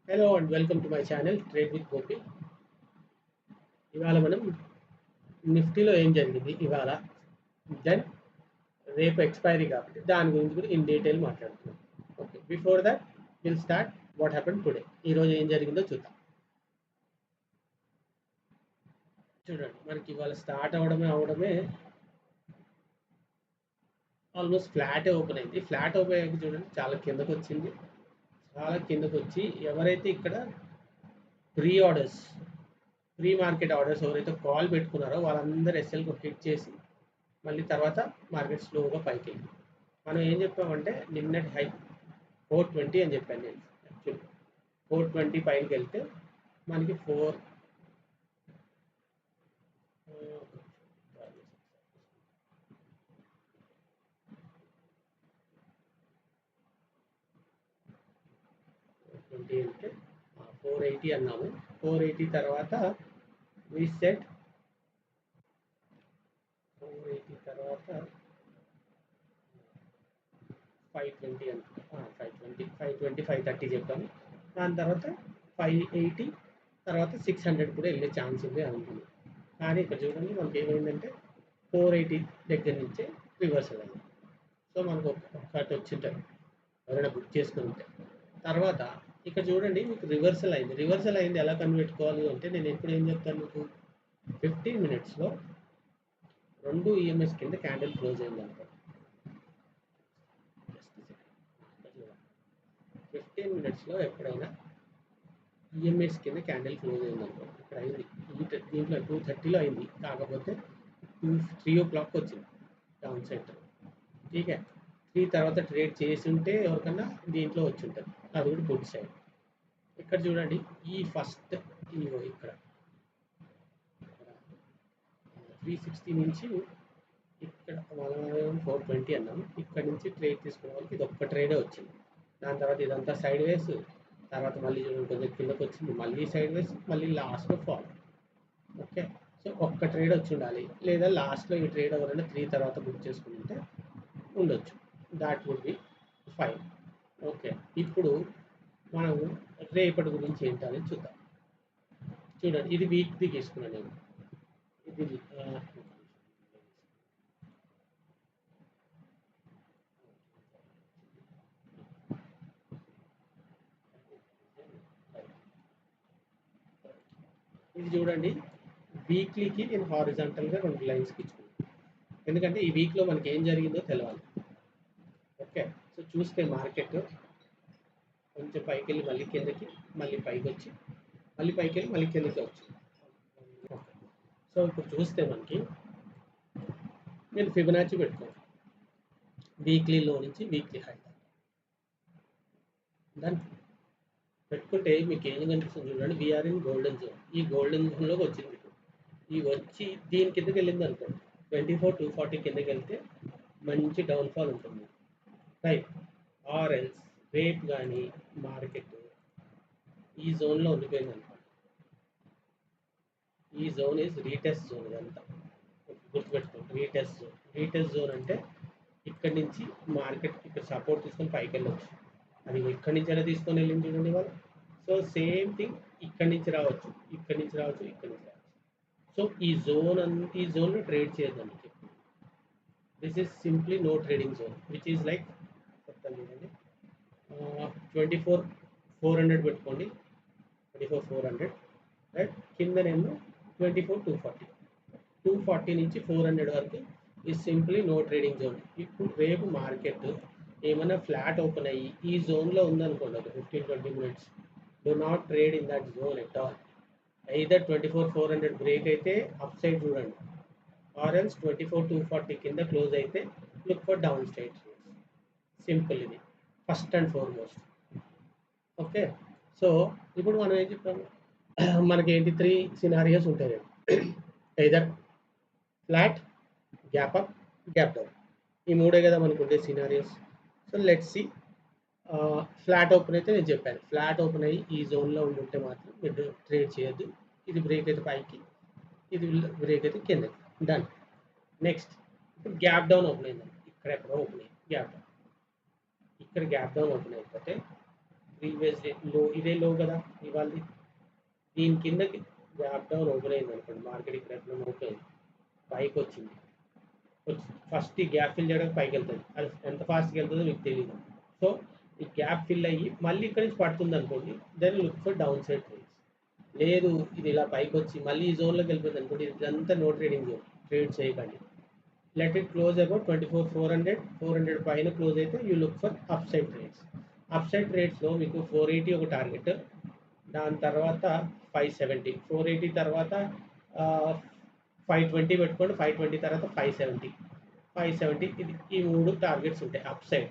Hello and welcome to my channel Trade with Gopi. ఇవాళ మనం నిఫ్టీలో ఏం జరిగింది ఇవాళ దెన్ రేపు ఎక్స్పైరీ కాబట్టి దాని గురించి కూడా ఇన్ డీటెయిల్ మాట్లాడుతున్నాం. Okay, before that will start what happen today. ఈరోజు ఏం జరిగిందో చూద్దాం. చూడండి, మనకి ఇవాళ స్టార్ట్ అవడమే ఆల్మోస్ట్ ఫ్లాటే ఓపెన్ అయింది. ఫ్లాట్ ఓపెన్ అయ్యాక చూడండి చాలా కిందకు వచ్చింది. చాలా కిందకు వచ్చి ఎవరైతే ఇక్కడ ఆర్డర్స్ ప్రీ మార్కెట్ ఆర్డర్స్ ఎవరైతే కాల్ పెట్టుకున్నారో వాళ్ళందరూ ఎస్ఎల్ హిట్ చేసి మళ్ళీ తర్వాత మార్కెట్ స్లోగా పైకి వెళ్ళింది. మనం ఏం చెప్పామంటే నిన్నటి హై 420 అని చెప్పాను నేను. యాక్చువల్లీ 420 పైకి వెళ్తే మనకి 420 అంటే 480 అన్నాము. 480 తర్వాత రీసెట్ 480 తర్వాత 520 అంటే 530 చెప్పాము. దాని తర్వాత 580 తర్వాత 600 కూడా వెళ్ళే ఛాన్స్ ఉంది అనుకున్నాం. కానీ ఇక్కడ చూడండి మనకి ఏమైందంటే 480 దగ్గర నుంచే రివర్సల్ అయింది. సో మనకు ఒకటి వచ్చింటారు ఎవరైనా బుక్ చేసుకుని ఉంటే. తర్వాత ఇక్కడ చూడండి మీకు రివర్సల్ అయింది. రివర్సల్ అయింది ఎలా కనిపెట్టుకోవాలి అంటే నేను ఎప్పుడు ఏం చెప్తాను మీకు 15 మినిట్స్లో 2 ఈఎంఎస్ కింద క్యాండిల్ క్లోజ్ అయింది అనుకో. 15 మినిట్స్లో ఎప్పుడైనా ఈఎంఎస్ కింద క్యాండిల్ క్లోజ్ అయింది అనుకో. ఇక్కడ అయింది దీంట్లో 230లో అయింది, కాకపోతే 3 o'clock వచ్చింది డౌన్ సైడ్. ఠీకే 3 తర్వాత ట్రేడ్ చేసి ఉంటే ఎవరికన్నా దీంట్లో వచ్చి ఉంటుంది, అది కూడా గుడ్ సైడ్. ఇక్కడ చూడండి ఈ ఫస్ట్ ఇక్కడ 360 నుంచి ఇక్కడ 420 అన్నాము. ఇక్కడ నుంచి ట్రేడ్ తీసుకునే వాళ్ళకి ఇది ఒక్క ట్రేడే వచ్చింది. దాని తర్వాత ఇదంతా సైడ్ వేస్, తర్వాత మళ్ళీ చూడండి కొంచెం కిందకు వచ్చింది, మళ్ళీ సైడ్ వేస్, మళ్ళీ లాస్ట్లో ఫాల్. ఓకే, సో ఒక్క ట్రేడ్ వచ్చి ఉండాలి, లేదా లాస్ట్లో ఈ ట్రేడ్ ఎవరైనా 3 తర్వాత బుక్ చేసుకుంటే ఉండొచ్చు. That would be fine. Okay, ఇప్పుడు మనం రేపటి గురించి ఏంటని చూద్దాం. చూడండి ఇది వీక్ది తీసుకున్నాను నేను. ఇది ఇది చూడండి వీక్లీకి నేను హారిజాంటల్గా 2 లైన్స్కి ఇచ్చుకున్నాను, ఎందుకంటే ఈ వీక్లో మనకి ఏం జరిగిందో తెలవాలి. ఓకే, సో చూస్తే మార్కెట్ కొంచెం పైకి వెళ్ళి మళ్ళీ కిందకి, మళ్ళీ పైకి వచ్చి, మళ్ళీ పైకి వెళ్ళి మళ్ళీ కిందకి వచ్చి. సో ఇప్పుడు చూస్తే మనకి నేను ఫిబొనాచి పెట్టుకోను వీక్లీలో నుంచి వీక్లీ హై దాన్ని పెట్టుకుంటే మీకు ఏం కనిపిస్తుంది చూడండి. We're in golden zone. ఈ గోల్డెన్ జోన్లోకి వచ్చింది. ఈ వచ్చి దీని కిందకి వెళ్ళింది అనుకోండి, 24,240 కిందకి వెళ్తే మంచి డౌన్ఫాల్ ఉంటుంది, రైట్? ఆర్ఎల్స్ రేట్ కానీ మార్కెట్ ఈ జోన్లో ఉండిపోయింది అనుకోండి. ఈ జోన్ ఈజ్ రీటెస్ట్ జోన్. ఇదంతా గుర్తుపెట్టుకోండి, రీటెస్ట్ జోన్ అంటే ఇక్కడి నుంచి మార్కెట్ ఇక్కడ సపోర్ట్ తీసుకొని పైకి వెళ్ళొచ్చు. అది ఇక్కడి నుంచి అయినా తీసుకొని వెళ్ళింది చూడండి వాళ్ళు. సో సేమ్ థింగ్ ఇక్కడి నుంచి రావచ్చు, ఇక్కడి నుంచి రావచ్చు, ఇక్కడి నుంచి రావచ్చు. సో ఈ జోన్లో ట్రేడ్ చేయొద్దండి. This is simply no trading zone, which is like చెప్తాను చూడండి. 24,400 పెట్టుకోండి, 24,400 రైట్. కిందనేమో 24,240. 240 నుంచి 400 వరకు ఈ సింప్లీ నో ట్రేడింగ్ జోన్. ఇప్పుడు రేపు మార్కెట్ ఏమైనా ఫ్లాట్ ఓపెన్ అయ్యి ఈ జోన్లో ఉందనుకోండి ఒక 15-20 minutes, do not trade in that zone at all. Either 24,400 break అయితే అప్ సైడ్ చూడండి, ఆర్ ఎల్స్ 24,240 కింద క్లోజ్ అయితే look for downside. Simple, ఇది first and foremost. Okay, so ఇప్పుడు మనం ఏం చెప్పాము, మనకి ఏంటి 3 సినారియోస్ ఉంటాయి. Either flat, gap up, gap down, ఈ మూడే కదా మనకు ఉండే scenarios. So let's see. Flat open అయితే నేను చెప్పాను, ఫ్లాట్ ఓపెన్ అయ్యి ఈ జోన్లో ఉంటే మాత్రం మీరు ట్రేడ్ చేయొద్దు. ఇది బ్రేక్ అయితే పైకి, ఇది బ్రేక్ అయితే కిందకి, డన్. నెక్స్ట్ ఇప్పుడు గ్యాప్ డౌన్ ఓపెన్ అయిందండి. ఇక్కడ ఎక్కడో ఓపెన్ అయింది గ్యాప్ డౌన్. ఇక్కడ గ్యాప్ డౌన్ ఓపెన్ అయిపోతే ప్రీవియస్ డే లో, ఇదే లో కదా ఇవాళ. దీని కిందకి గ్యాప్ డౌన్ ఓపెన్ అయింది అనుకోండి, మార్కెట్ ఇక్కడ ఎక్కడ ఓపెన్ అయింది, పైకి వచ్చింది, ఫస్ట్ ఈ గ్యాప్ ఫిల్ చేయడానికి పైకి వెళ్తుంది. అది ఎంత ఫాస్ట్గా వెళ్తుందో మీకు తెలియదు. సో ఈ గ్యాప్ ఫిల్ అయ్యి మళ్ళీ ఇక్కడ నుంచి పడుతుంది అనుకోండి, then look for downside trades. లేదు ఇది ఇలా పైకి వచ్చి మళ్ళీ ఈ జోన్లోకి వెళ్ళిపోయింది అనుకోండి, ఇదంతా నో ట్రేడింగ్ జోన్, ట్రేడ్ చేయకండి. లెట్ ఇట్ క్లోజ్ అబౌట్ 24,400 పైన క్లోజ్ అయితే you look for upside trades. Upside ట్రేడ్స్లో మీకు 480 ఒక టార్గెట్, దాని తర్వాత 570, 480 తర్వాత 520 పెట్టుకోండి, 520 తర్వాత 570, 570 ఇది ఈ 3 టార్గెట్స్ ఉంటాయి up side.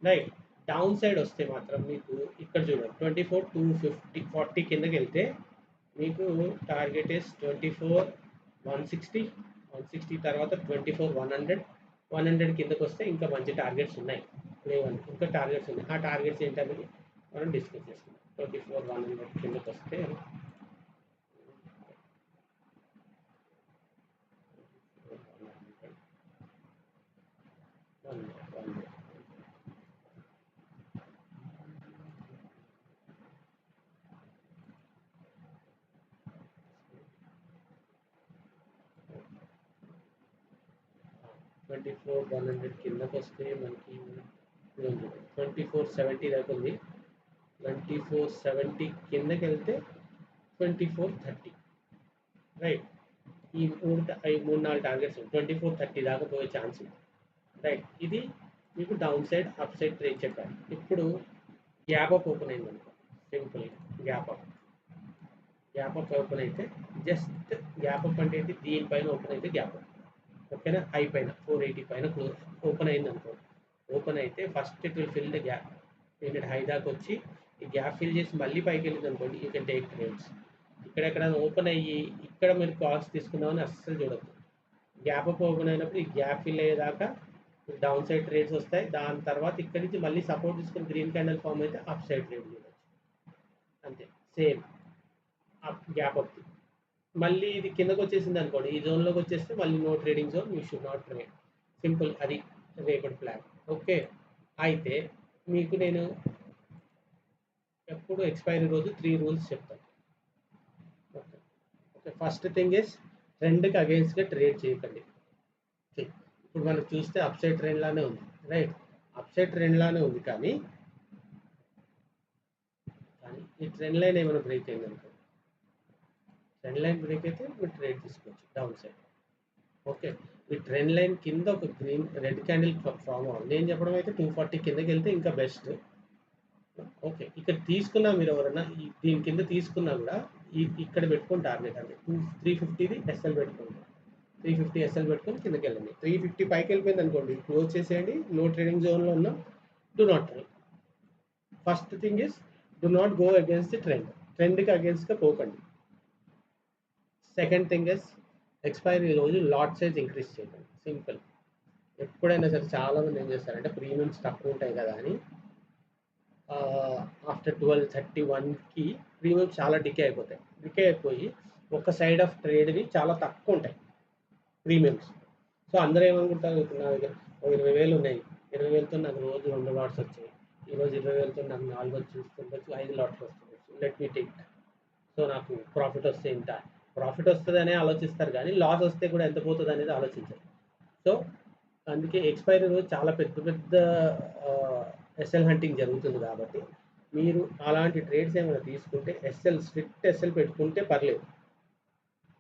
Right. Down side వస్తే మాత్రం మీకు ఇక్కడ చూడండి 24,250 కిందకి వెళ్తే మీకు టార్గెట్ ఇస్ 24,160 తర్వాత 24,100 కిందకి వస్తే ఇంకా మంచి టార్గెట్స్ ఉన్నాయి, లేవండి ఇంకా టార్గెట్స్ ఉన్నాయి. ఆ టార్గెట్స్ ఏంటనేది మనం డిస్కస్ చేసుకుందాం. 24,100 కిందకి వస్తే 24,100 కిందకి వస్తే మనకి 24,70 దాకా ఉంది. 24,70 కిందకి వెళ్తే 24,30. రైట్. ఈ 3-4 టార్గెట్స్ 24,30 దాకా పోయే ఛాన్స్ ఉంది. రైట్. ఇది మీకు down side up side trade చెప్పాను. ఇప్పుడు గ్యాప్ అప్ ఓపెన్ అయింది అనుకో, simple gap up. Gap up open అయితే జస్ట్ గ్యాప్ అప్ అంటే ఏంటి, దీనిపైన ఓపెన్ అయితే గ్యాప్ అప్. ఓకేనా, హై పైన 480 పైన క్లోజ్ ఓపెన్ అయింది అనుకో, ఓపెన్ అయితే first it will fill the gap, ఏంటంటే హై దాకా వచ్చి ఈ గ్యాప్ ఫిల్ చేసి మళ్ళీ పైకి వెళ్ళింది అనుకోండి, యూ కెన్ టేక్ ట్రేడ్స్. ఇక్కడెక్కడ ఓపెన్ అయ్యి ఇక్కడ మీరు కాల్స్ తీసుకుందామని అస్సలు చూడద్దు. గ్యాప్ అప్ ఓపెన్ అయినప్పుడు ఈ గ్యాప్ ఫిల్ అయ్యేదాకా డౌన్ సైడ్ ట్రేడ్స్ వస్తాయి. దాని తర్వాత ఇక్కడి నుంచి మళ్ళీ సపోర్ట్ తీసుకుని గ్రీన్ క్యాండిల్ ఫామ్ అయితే అప్ సైడ్ ట్రేడ్ చూడొచ్చు. అంతే, సేమ్ అప్ గ్యాప్ అప్. మళ్ళీ ఇది కిందకు వచ్చేసింది అనుకోండి, ఈ జోన్లోకి వచ్చేస్తే మళ్ళీ no trading zone, you should not trade. Simple, అది రేపటి ప్లాన్. ఓకే. అయితే మీకు నేను ఎప్పుడు ఎక్స్పైరీ రోజు 3 రూల్స్ చెప్తాను. Okay. Okay, first thing is ట్రెండ్కి అగేన్స్ట్గా ట్రేడ్ చేయకండి. ఓకే. ఇప్పుడు మనం చూస్తే అప్ సైడ్ ట్రెండ్ లానే ఉంది. రైట్. అప్ సైడ్ ట్రెండ్ లానే ఉంది, కానీ ఈ ట్రెండ్ లైన్ ఏమైనా బ్రేక్ అయింది అనుకో, ట్రెండ్ లైన్ బ్రేక్ అయితే మీరు ట్రేడ్ తీసుకోవచ్చు డౌన్ సైడ్. ఓకే. ఈ ట్రెండ్ లైన్ కింద ఒక గ్రీన్ రెడ్ క్యాండిల్ ఫామ్ అవ్వాలి. నేను చెప్పడం అయితే 240 కిందకి వెళ్తే ఇంకా బెస్ట్. ఓకే. ఇక్కడ తీసుకున్నా మీరు ఎవరన్నా దీని కింద తీసుకున్నా కూడా ఇక్కడ పెట్టుకొని టార్గెట్ అంటే 350ది ఎస్ఎల్ పెట్టుకోండి, 350 ఎస్ఎల్ పెట్టుకొని కిందకి వెళ్ళండి. 350 పైకి వెళ్ళిపోయింది అనుకోండి, క్లోజ్ చేసేయండి. నో ట్రేడింగ్ జోన్లో ఉన్న do not trade. First thing is do not go against the trend, ట్రెండ్కి అగేన్స్ట్గా పోకండి. సెకండ్ థింగ్ ఇస్ ఎక్స్పైరీ రోజు లాట్ సైజ్ ఇంక్రీజ్ చేయకండి. సింపుల్. ఎప్పుడైనా సరే చాలామంది ఏం చేస్తారంటే ప్రీమియమ్స్ తక్కువ ఉంటాయి కదా అని ఆఫ్టర్ 12:31కి ప్రీమియమ్స్ చాలా డికే అయిపోతాయి. డికే అయిపోయి ఒక సైడ్ ఆఫ్ ట్రేడ్వి చాలా తక్కువ ఉంటాయి ప్రీమియమ్స్. సో అందరూ ఏమనుకుంటారు, ఇప్పుడు నా దగ్గర 20,000 ఉన్నాయి, 20,000తో నాకు రోజు 2 లాట్స్ వచ్చాయి, ఈరోజు 20,000తో నాకు 4 వచ్చి చూస్తుండొచ్చు, 5 లాట్స్ వస్తుండొచ్చు, లెట్ మీ టేక్. సో నాకు ప్రాఫిట్ వస్తే ఇంత, ప్రాఫిట్ వస్తుందనే ఆలోచిస్తారు కానీ లాస్ వస్తే కూడా ఎంత పోతుంది అనేది ఆలోచించారు. సో అందుకే ఎక్స్పైరీ రోజు చాలా పెద్ద పెద్ద ఎస్ఎల్ హంటింగ్ జరుగుతుంది. కాబట్టి మీరు అలాంటి ట్రేడ్స్ ఏమైనా తీసుకుంటే స్ట్రిక్ట్ ఎస్ఎల్ పెట్టుకుంటే పర్లేదు.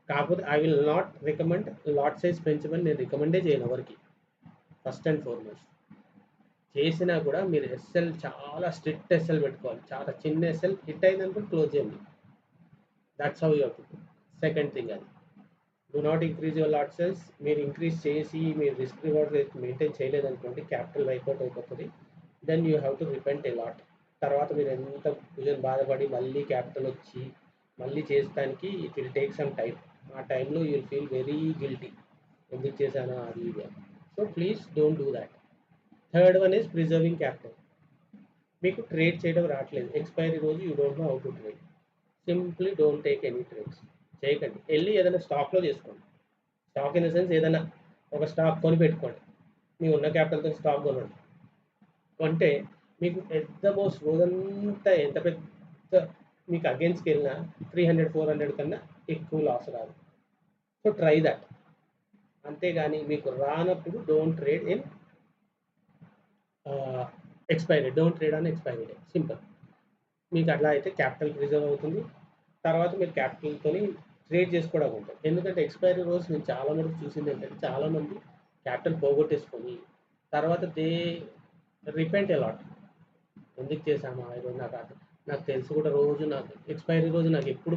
కాకపోతే I will not recommend lot size పెంచమని నేను రికమెండే చేయను ఎవరికి. ఫస్ట్ అండ్ ఫార్మోస్ట్ చేసినా కూడా మీరు ఎస్ఎల్ చాలా స్ట్రిక్ట్ ఎస్ఎల్ పెట్టుకోవాలి. చాలా చిన్న ఎస్ఎల్ హిట్ అయిందనుకో క్లోజ్ చేయండి. That's how you have to do. Second thing అది do not increase your lot size. మీరు ఇంక్రీజ్ చేసి మీరు రిస్క్ రివార్డ్ మెయింటైన్ చేయలేదనుకోండి, క్యాపిటల్ వైకౌట్ అయిపోతుంది. Then you have to repent a lot. తర్వాత మీరు ఎంత బాధపడి మళ్ళీ క్యాపిటల్ వచ్చి మళ్ళీ చేసడానికి it will take some time. ఆ టైంలో you will feel very guilty, ఎందుకు చేశాను అది ఇది. So please don't do that. Third one is preserving capital. మీకు ట్రేడ్ చేయడం రావట్లేదు, ఎక్స్పైరీ రోజు you don't know how to trade, simply don't take any trades. చేయకండి. వెళ్ళి ఏదైనా స్టాక్లో చేసుకోండి. స్టాక్ ఇన్ ద సెన్స్ ఏదైనా ఒక స్టాక్ కొని పెట్టుకోండి. మీ ఉన్న క్యాపిటల్తో స్టాక్ కొనండి. కొంటే మీకు పెద్ద మోస్ట్ రోజంతా ఎంత పెద్ద మీకు అగేన్స్ట్కి వెళ్ళినా 300-400 కన్నా ఎక్కువ లాస్ రాదు. So try that. అంతేగాని మీకు రానప్పుడు don't trade in expiry, don't trade on expiry day. Simple. మీకు అట్లా అయితే క్యాపిటల్ ప్రిజర్వ్ అవుతుంది. తర్వాత మీరు క్యాపిటల్తోని ట్రేడ్ చేసుకోవడం ఉంటుంది. ఎందుకంటే ఎక్స్పైరీ రోజు నేను చాలా మంది చూసింది ఏంటంటే చాలామంది క్యాపిటల్ పోగొట్టేసుకొని తర్వాత దే రిపెంట్ అలాట్. ఎందుకు చేశామా ఈరోజు నాకు తెలిసి కూడా రోజు నాకు ఎక్స్పైరీ రోజు నాకు ఎప్పుడు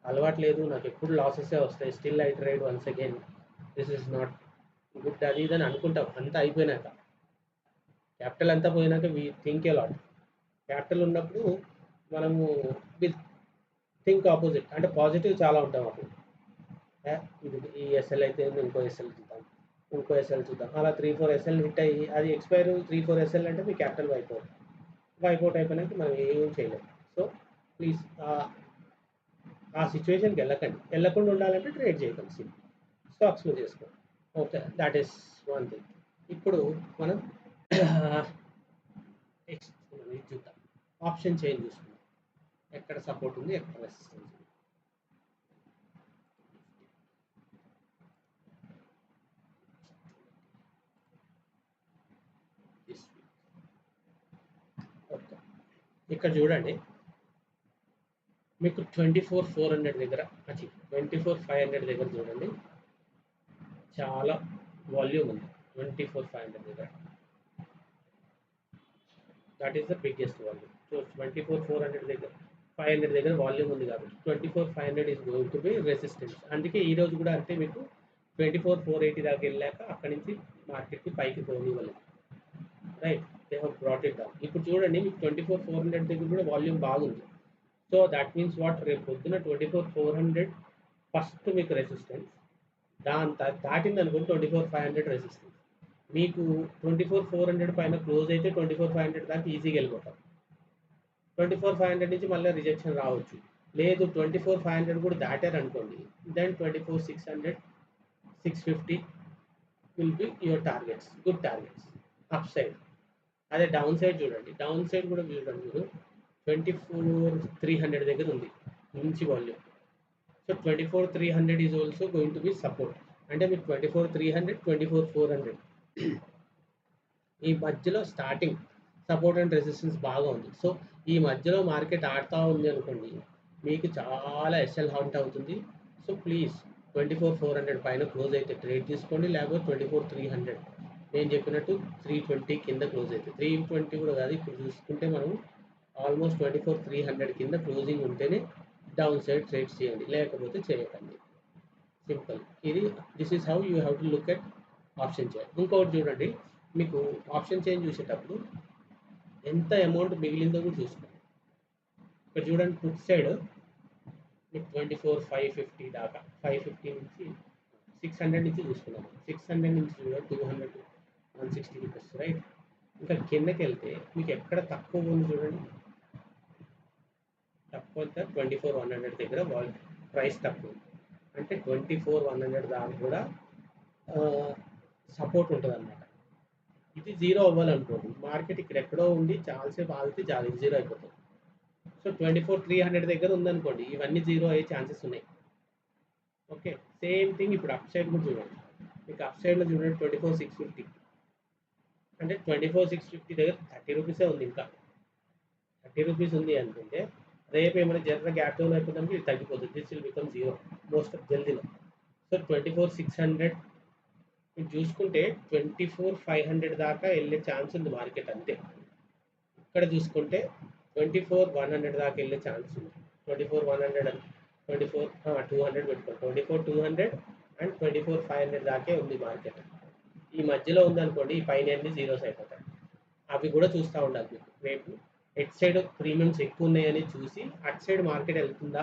అలవాటు లేదు, నాకు ఎప్పుడు లాసెసే వస్తాయి, still I trade once again, this is not good అది ఇది అని అనుకుంటాం. అంతా అయిపోయినాక క్యాపిటల్ అంతా పోయినాక వీ థింక్ అలాట్. క్యాపిటల్ ఉన్నప్పుడు మనము విత్ థింక్ ఆపోజిట్, అంటే పాజిటివ్ చాలా ఉంటాం అప్పుడు. ఇది ఈ ఎస్ఎల్ అయితే ఇంకో ఎస్ఎల్ చూద్దాం, ఇంకో ఎస్ఎల్ చూద్దాం, అలా 3-4 ఎస్ఎల్ హిట్ అయ్యి అది ఎక్స్పైర్ 3-4 ఎస్ఎల్ అంటే మీ క్యాపిటల్ వైపౌట్ అయిపోయినాక మనం ఏం చేయలేము. సో ప్లీజ్ ఆ సిచ్యువేషన్కి వెళ్ళకుండా ఉండాలంటే ట్రేడ్ చేయగలిసి స్టాక్స్లో చేసుకో. Okay, that is one thing. ఇప్పుడు మనం నెక్స్ట్ మనం ఇది చూద్దాం, ఆప్షన్ చైన్ చూసుకుందాం. ఎక్కడ సపోర్ట్ ఉంది, ఎక్కడ రెసిస్టెన్స్ ఉంది. ఓకే, ఇక్కడ చూడండి మీకు 24,400 దగ్గర, 24,500 దగ్గర చూడండి చాలా వాల్యూమ్ ఉంది. 24,500 దగ్గర that is the biggest volume. So 24,400 దగ్గర 500 దగ్గర వాల్యూమ్ ఉంది కాబట్టి 24,500 is going to B resistance. అందుకే ఈ రోజు కూడా అంటే మీకు 24,480 దాకా వెళ్ళాక అక్కడి నుంచి మార్కెట్కి పైకి పోనివ్వలేదు. Right, they have brought it down. ఇప్పుడు చూడండి మీకు 24,400 దగ్గర కూడా వాల్యూమ్ బాగుంది. సో దట్ మీన్స్ వాట్, రేపు పొద్దున 24,400 ఫస్ట్ మీకు రెసిస్టెన్స్, దాని దాటింది అనుకోండి 24,500 రెసిస్టెన్స్. మీకు 24,400 పైన క్లోజ్ అయితే 24,500 దాకా ఈజీగా వెళ్ళిపోతాం. 24,500 నుంచి మళ్ళీ రిజెక్షన్ రావచ్చు. లేదు 24,500 కూడా దాటారు అనుకోండి, then 24,600, 650 will be your targets, good targets upside. అదే డౌన్ సైడ్ చూడండి, డౌన్ సైడ్ కూడా చూడండి మీరు 24,300 దగ్గర ఉంది మంచి volume. So 24,300 is also going to be support. అంటే మీకు 24,300, 24,400 ఈ మధ్యలో స్టార్టింగ్ సపోర్ట్ అండ్ రెసిస్టెన్స్ బాగా ఉంది. సో ఈ మధ్యలో మార్కెట్ ఆడుతూ ఉంది అనుకోండి, మీకు చాలా ఎస్ఎల్ హంట్ అవుతుంది. సో ప్లీజ్ 24,400 పైన క్లోజ్ అయితే ట్రేడ్ తీసుకోండి, లేకపోతే 24,300 నేను చెప్పినట్టు 320 కింద క్లోజ్ అయితే, 320 కూడా కాదు, ఇప్పుడు చూసుకుంటే మనం ఆల్మోస్ట్ 24,300 కింద క్లోజింగ్ ఉంటేనే డౌన్ సైడ్ ట్రేడ్స్ చేయండి, లేకపోతే చేయకండి. సింపుల్. ఇది this is how you have to look at option chain. ఇంకొకటి చూడండి, మీకు ఆప్షన్ చైన్ చూసేటప్పుడు ఎంత అమౌంట్ మిగిలిందో కూడా చూసుకోండి. ఇక్కడ చూడండి పుట్ సైడ్ మీకు 24,550 దాకా, 550 నుంచి 600 నుంచి చూసుకున్నాము. 600 నుంచి చూడండి 200, 160 రూపీస్, రైట్. ఇంకా కిందకి వెళ్తే మీకు ఎక్కడ తక్కువ ఉంది చూడండి, తక్కువ 24,100 దగ్గర ప్రైస్ తక్కువ, అంటే 24,100 దాకా కూడా సపోర్ట్ ఉంటుంది అన్నమాట. ఇది జీరో అవ్వాలనుకోండి, మార్కెట్ ఇక్కడ ఎక్కడో ఉండి చాలాసేపు ఆగితే చాలా జీరో అయిపోతుంది. సో 24,300 దగ్గర ఉందనుకోండి, ఇవన్నీ జీరో అయ్యే ఛాన్సెస్ ఉన్నాయి. ఓకే, సేమ్ థింగ్ ఇప్పుడు అప్ సైడ్ కూడా చూడండి. మీకు అప్ సైడ్లో చూడండి 24,650, అంటే 24,650 దగ్గర 30 రూపీసే ఉంది. ఇంకా 30 రూపీస్ ఉంది అనుకుంటే రేపు ఏమైనా జనరల్ గ్యాప్ డౌన్ అయిపోతుందంటే ఇది తగ్గిపోతుంది, this will become zero most జల్దీలో. సో 24,600 మీరు చూసుకుంటే 24,500 దాకా వెళ్ళే ఛాన్స్ ఉంది మార్కెట్ అంతే. ఇక్కడ చూసుకుంటే 24,100 దాకా వెళ్ళే ఛాన్స్ ఉంది. 24,100 అని 200 పెట్టుకోండి, 24,200 అండ్ 24,500 దాకే ఉంది మార్కెట్. ఈ మధ్యలో ఉందనుకోండి, ఈ పైన అన్ని జీరోస్ అయిపోతాయి. అవి కూడా చూస్తూ ఉండాలి మీకు. రేపు ఎట్ సైడ్ ప్రీమియమ్స్ ఎక్కువ ఉన్నాయని చూసి అట్ సైడ్ మార్కెట్ వెళ్తుందా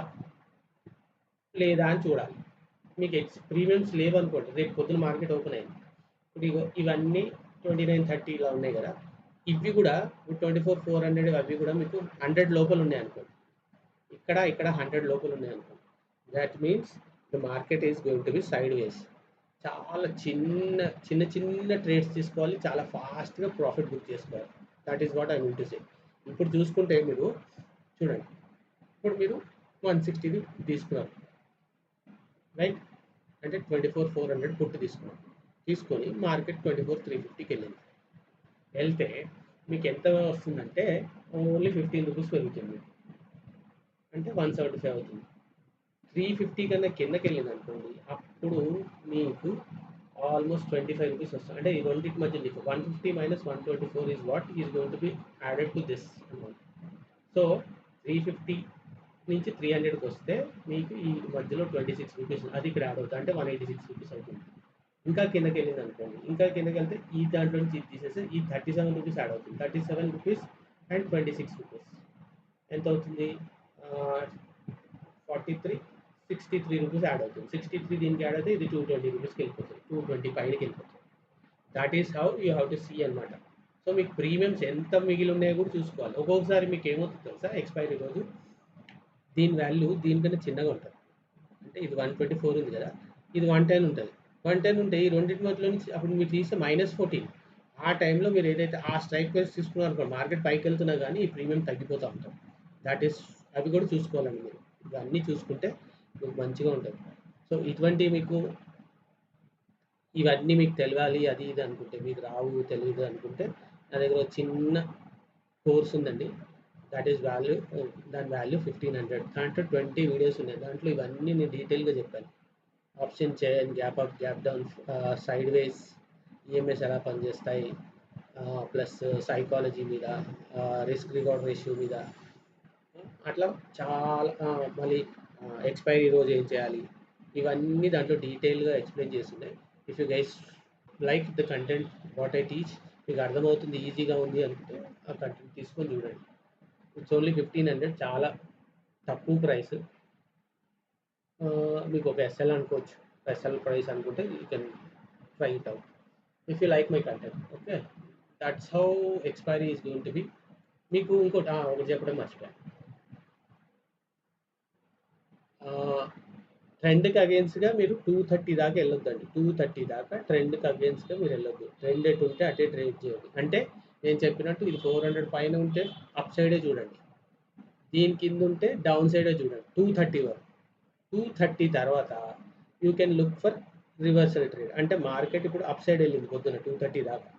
లేదా అని చూడాలి. మీకు ప్రీమియమ్స్ లేవనుకోండి, రేపు పొద్దున మార్కెట్ ఓపెన్ అయింది, ఇప్పుడు ఇవన్నీ 29,30 ఇలా ఉన్నాయి కదా, ఇవి కూడా 24,400 అవి కూడా మీకు 100 లోపల ఉన్నాయి అనుకోండి, ఇక్కడ 100 లోపల ఉన్నాయి అనుకోండి, that means the market is going to B side వేస్. చాలా చిన్న చిన్న చిన్న ట్రేడ్స్ తీసుకోవాలి, చాలా ఫాస్ట్గా ప్రాఫిట్ బుక్ చేసుకోవాలి. That is what I mean to say. ఇప్పుడు చూసుకుంటే మీరు చూడండి, ఇప్పుడు మీరు 160ది తీసుకున్నారు, రైట్? అంటే 24,400 పుట్టు తీసుకున్నారు. తీసుకొని మార్కెట్ 24,350కి వెళ్ళింది. వెళ్తే మీకు ఎంత వస్తుందంటే ఓన్లీ 15 రూపీస్ పెరుగుతుంది, అంటే 175 అవుతుంది. 350 కన్నా కిందకి వెళ్ళింది అనుకోండి, అప్పుడు మీకు ఆల్మోస్ట్ 25 రూపీస్ వస్తుంది. అంటే ఈ రెండింటి మధ్య difference 150 minus 124 is what is going to be added to this amount. So 350 నుంచి 300కి వస్తే మీకు ఈ మధ్యలో 26 రూపీస్ అది ఇక్కడ యాడ్ అవుతుంది, అంటే 186 రూపీస్ అవుతుంది. ఇంకా కిందకి వెళ్ళింది అనుకోండి, ఇంకా కిందకి వెళ్తే ఈ దాంట్లో నుంచి ఇది తీసేస్తే ఈ 37 రూపీస్ యాడ్ అవుతుంది. 37 రూపీస్ అండ్ 26 రూపీస్ ఎంత అవుతుంది? 43, 63 రూపీస్ యాడ్ అవుతుంది. 63 దీనికి యాడ్ అయితే ఇది 220 రూపీస్కి వెళ్ళిపోతుంది, 225కి వెళ్ళిపోతుంది. That is how you have to see అనమాట. సో మీకు ప్రీమియమ్స్ ఎంత మిగిలి ఉన్నాయో కూడా చూసుకోవాలి. ఒక్కొక్కసారి మీకు ఏమవుతుంది తెలుసా, ఎక్స్పైరీ రోజు దీని వాల్యూ దీనికన్నా చిన్నగా ఉంటుంది. అంటే ఇది 124 ఉంది కదా, ఇది 110 ఉంటుంది. 110 ఉంటే ఈ రెండింటి మధ్యలో నుంచి అప్పుడు మీరు తీస్తే -14. ఆ టైంలో మీరు ఏదైతే ఆ స్ట్రైక్ ప్రైస్ తీసుకున్నారు అనుకోండి, మార్కెట్ పైకి వెళ్తున్నా కానీ ఈ ప్రీమియం తగ్గిపోతూ ఉంటుంది. దాట్ ఈస్ అవి కూడా చూసుకోవాలండి మీరు. ఇవన్నీ చూసుకుంటే మీకు మంచిగా ఉంటుంది. సో ఇటువంటి మీకు ఇవన్నీ మీకు తెలియాలి అది ఇది అనుకుంటే, మీకు రావు తెలియదు అనుకుంటే, నా దగ్గర ఒక చిన్న కోర్స్ ఉందండి. దట్ ఈస్ వాల్యూ, దాని వాల్యూ 1500. దాంట్లో 20 వీడియోస్ ఉన్నాయి. దాంట్లో ఇవన్నీ నేను డీటెయిల్గా చెప్పాను. Option chain, gap up, gap down, side వేస్, ఈఎంఎస్ ఎలా పనిచేస్తాయి, ప్లస్ సైకాలజీ మీద, రిస్క్ రివార్డ్ రేషియో మీద, అట్లా చాలా మళ్ళీ ఎక్స్పైరీ రోజు ఏం చేయాలి, ఇవన్నీ దాంట్లో డీటెయిల్గా ఎక్స్ప్లెయిన్ చేస్తున్నాయి. If you guys like the content what I teach, మీకు అర్థమవుతుంది, ఈజీగా ఉంది అనుకుంటే ఆ కంటెంట్ తీసుకొని చూడండి. ఇట్స్ ఓన్లీ 1500, చాలా తక్కువ ప్రైస్. మీకు ఒక ఎస్ఎల్ అనుకోవచ్చు, ఎస్ఎల్ ప్రైస్ అనుకుంటే you can try it out if you like my content. Okay, that's how expiry is going to B. మీకు ఇంకోటి ఒకటి చెప్పడం మర్చిపోయాను. ట్రెండ్కి అగేన్స్ట్గా మీరు 230 దాకా వెళ్ళొద్దండి. 230 దాకా ట్రెండ్కి అగేన్స్ట్గా మీరు వెళ్ళొద్దు. ట్రెండ్ ఎటు ఉంటే అటే ట్రేడ్ చేయండి. అంటే నేను చెప్పినట్టు ఇది 400 పైన ఉంటే అప్ సైడే చూడండి, దీని కింద ఉంటే డౌన్ సైడే చూడండి 230 వరకు. 230 తర్వాత you can look for reversal trade. అంటే మార్కెట్ ఇప్పుడు అప్ సైడ్ వెళ్ళింది పొద్దున 230 దాకా,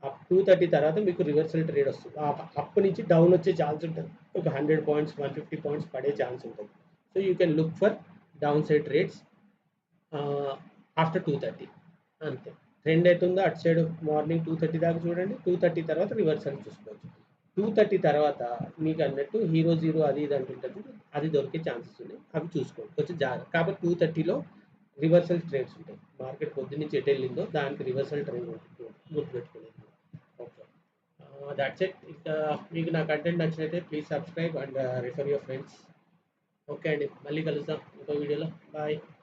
అప్ 230 తర్వాత మీకు రివర్సల్ ట్రేడ్ వస్తుంది. అప్ నుంచి డౌన్ వచ్చే ఛాన్స్ ఉంటుంది, ఒక 100 పాయింట్స్ 150 పాయింట్స్ పడే ఛాన్స్ ఉంటుంది. So you can look for downside trades after 230. అంతే. ట్రెండ్ అవుతుందో అటు సైడ్ మార్నింగ్ 230 దాకా చూడండి, 230 తర్వాత రివర్సల్ చూసుకోవచ్చు. 230 తర్వాత మీకు అన్నట్టు హీరో జీరో అది ఇది అంటుంటుంది, అది దొరికే ఛాన్సెస్ ఉన్నాయి, అవి చూసుకోండి కొంచెం జాగ్రత్త. కాబట్టి 230లో రివర్సల్ ట్రేడ్స్ ఉంటాయి. మార్కెట్ పొద్దు నుంచి ఎటు వెళ్ళిందో దానికి రివర్సల్ ట్రేడ్ ఉంటుంది, గుర్తుపెట్టుకోలేదు. Okay, that's it. ఇంకా మీకు నా కంటెంట్ నచ్చినట్లయితే please subscribe and refer your friends. Okay అండి, మళ్ళీ కలుద్దాం ఇంకో వీడియోలో. బాయ్.